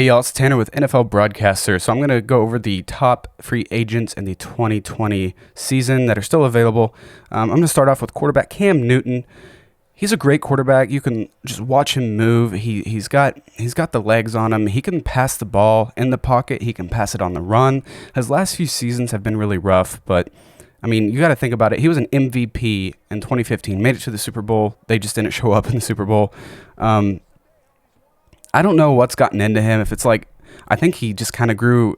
Hey y'all, it's Tanner with NFL Broadcaster. So I'm going to go over the top free agents in the 2020 season that are still available. I'm going to start off with quarterback Cam Newton. He's a great quarterback. You can just watch him move. He's got the legs on him. He can pass the ball in the pocket. He can pass it on the run. His last few seasons have been really rough, but I mean, you got to think about it. He was an MVP in 2015, made it to the Super Bowl. They just didn't show up in the Super Bowl. I don't know what's gotten into him. If it's like, I think he just kind of grew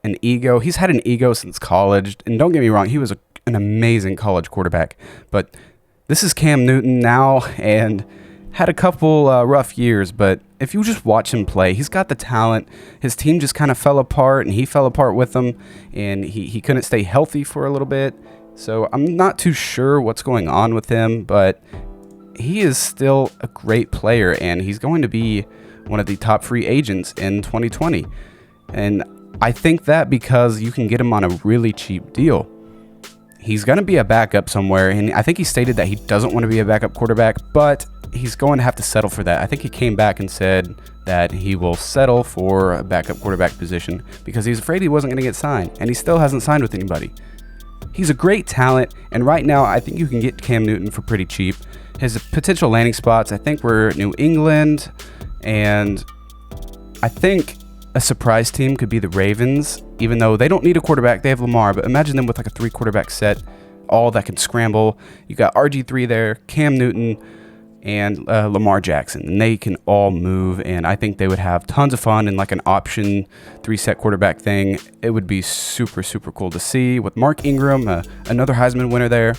an ego. He's had an ego since college. And don't get me wrong, he was an amazing college quarterback. But this is Cam Newton now and had a couple rough years. But if you just watch him play, he's got the talent. His team just kind of fell apart and he fell apart with them. And he couldn't stay healthy for a little bit. So I'm not too sure what's going on with him. But he is still a great player and he's going to be one of the top free agents in 2020. And I think that because you can get him on a really cheap deal. He's going to be a backup somewhere, and I think he stated that he doesn't want to be a backup quarterback, but he's going to have to settle for that. I think he came back and said that he will settle for a backup quarterback position because he's afraid he wasn't going to get signed, and he still hasn't signed with anybody. He's a great talent, and right now I think you can get Cam Newton for pretty cheap. His potential landing spots, I think, were New England, and I think a surprise team could be the Ravens, even though they don't need a quarterback. They have Lamar, but imagine them with like a 3-quarterback set, all that can scramble. You got RG3 there, Cam Newton, and Lamar Jackson, and they can all move, and I think they would have tons of fun in like an option 3-set quarterback thing. It would be super, super cool to see with Mark Ingram, another Heisman winner there.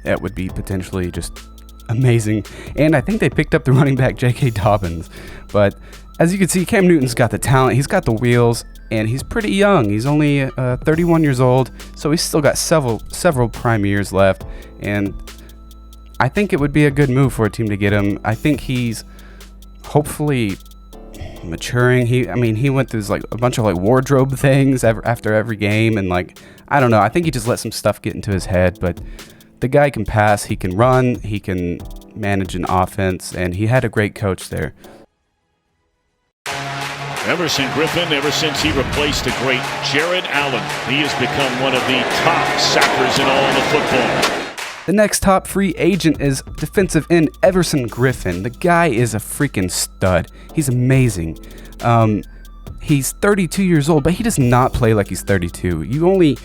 That would be potentially just amazing. And I think they picked up the running back J.K. Dobbins. But as you can see, Cam Newton's got the talent, he's got the wheels, and he's pretty young. He's only 31 years old, so he's still got several prime years left. And I think it would be a good move for a team to get him. I think he's hopefully maturing. He went through like a bunch of like wardrobe things after every game, and like, I don't know. I think he just let some stuff get into his head, but the guy can pass, he can run, he can manage an offense, and he had a great coach there. Everson Griffin, ever since he replaced the great Jared Allen, he has become one of the top sackers in all of football. The next top free agent is defensive end Everson Griffin. The guy is a freaking stud. He's amazing. He's 32 years old, but he does not play like he's 32.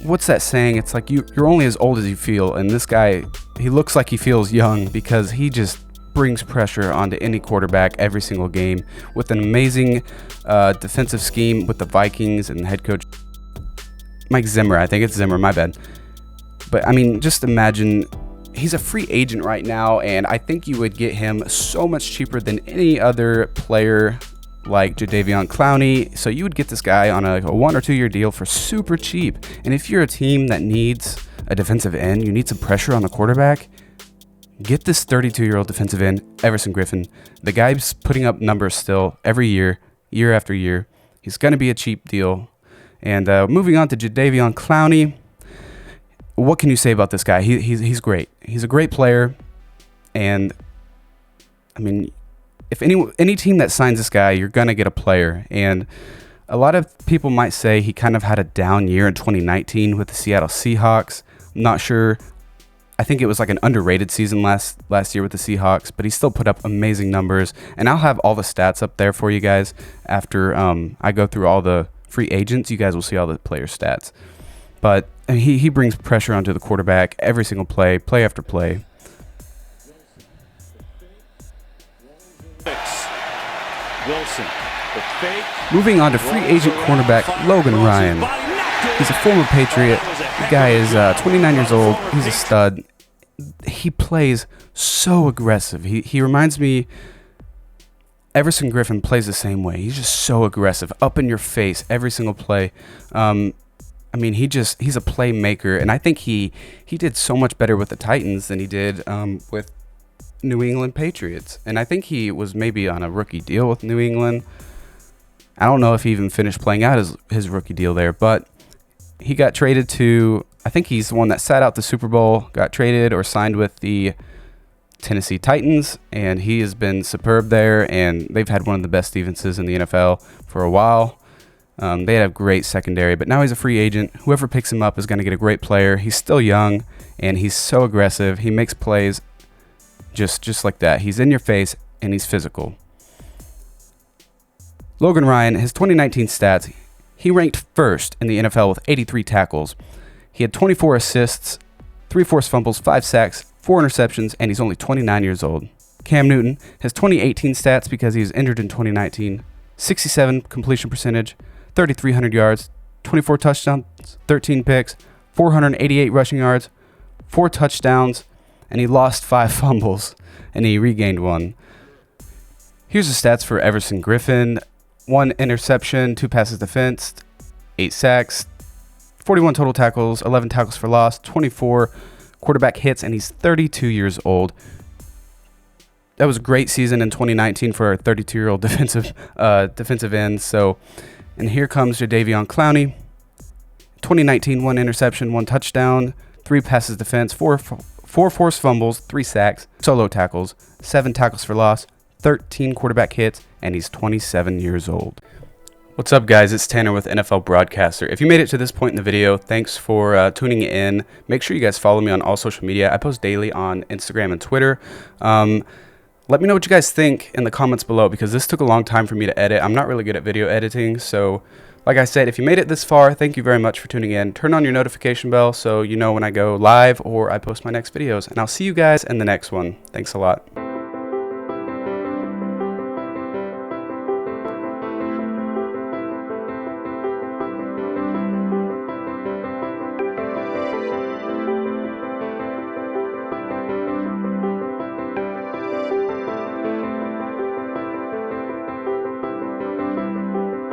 What's that saying? It's like you're only as old as you feel, and this guy, he looks like he feels young because he just brings pressure onto any quarterback every single game with an amazing defensive scheme with the Vikings and head coach Mike Zimmer. I think it's Zimmer, my bad. But I mean, just imagine, he's a free agent right now, and I think you would get him so much cheaper than any other player like Jadeveon Clowney. So you would get this guy on a 1 or 2 year deal for super cheap. And if you're a team that needs a defensive end, you need some pressure on the quarterback, get this 32-year-old defensive end, Everson Griffin. The guy's putting up numbers still every year, year after year. He's going to be a cheap deal. And moving on to Jadeveon Clowney, what can you say about this guy? He's great. He's a great player. And I mean, if any team that signs this guy, you're going to get a player. And a lot of people might say he kind of had a down year in 2019 with the Seattle Seahawks. I'm not sure. I think it was like an underrated season last year with the Seahawks, but he still put up amazing numbers. And I'll have all the stats up there for you guys after I go through all the free agents. You guys will see all the player stats. But he brings pressure onto the quarterback every single play after play. Wilson, the fake. Moving on to free agent cornerback Logan Ryan. He's a former Patriot. The guy is 29 years old. He's a stud. He plays so aggressive. He reminds me, Everson Griffin plays the same way. He's just so aggressive, up in your face every single play. He's a playmaker, and I think he did so much better with the Titans than he did with New England Patriots. And I think he was maybe on a rookie deal with New England. I don't know if he even finished playing out his rookie deal there, but he got traded to, I think he's the one that sat out the Super Bowl, got traded or signed with the Tennessee Titans, and he has been superb there, and they've had one of the best defenses in the NFL for a while. They had a great secondary, but now he's a free agent. Whoever picks him up is going to get a great player. He's still young, and he's so aggressive. He makes plays just like that. He's in your face, and he's physical. Logan Ryan, his 2019 stats, he ranked first in the NFL with 83 tackles. He had 24 assists, 3 forced fumbles, 5 sacks, 4 interceptions, and he's only 29 years old. Cam Newton, his 2018 stats because he was injured in 2019, 67 completion percentage, 3,300 yards, 24 touchdowns, 13 picks, 488 rushing yards, 4 touchdowns, and he lost 5 fumbles, and he regained 1. Here's the stats for Everson Griffin. 1 interception, 2 passes defensed, 8 sacks, 41 total tackles, 11 tackles for loss, 24 quarterback hits, and he's 32 years old. That was a great season in 2019 for a 32-year-old defensive end. So, and here comes your Jadeveon Clowney. 2019, 1 interception, 1 touchdown, 3 passes defense, 4 forced fumbles, 3 sacks, solo tackles, 7 tackles for loss, 13 quarterback hits, and he's 27 years old. What's up, guys? It's Tanner with NFL Broadcaster. If you made it to this point in the video, thanks for tuning in. Make sure you guys follow me on all social media. I post daily on Instagram and Twitter. Let me know what you guys think in the comments below, because this took a long time for me to edit. I'm not really good at video editing, so like I said, if you made it this far, thank you very much for tuning in. Turn on your notification bell so you know when I go live or I post my next videos, and I'll see you guys in the next one. Thanks a lot.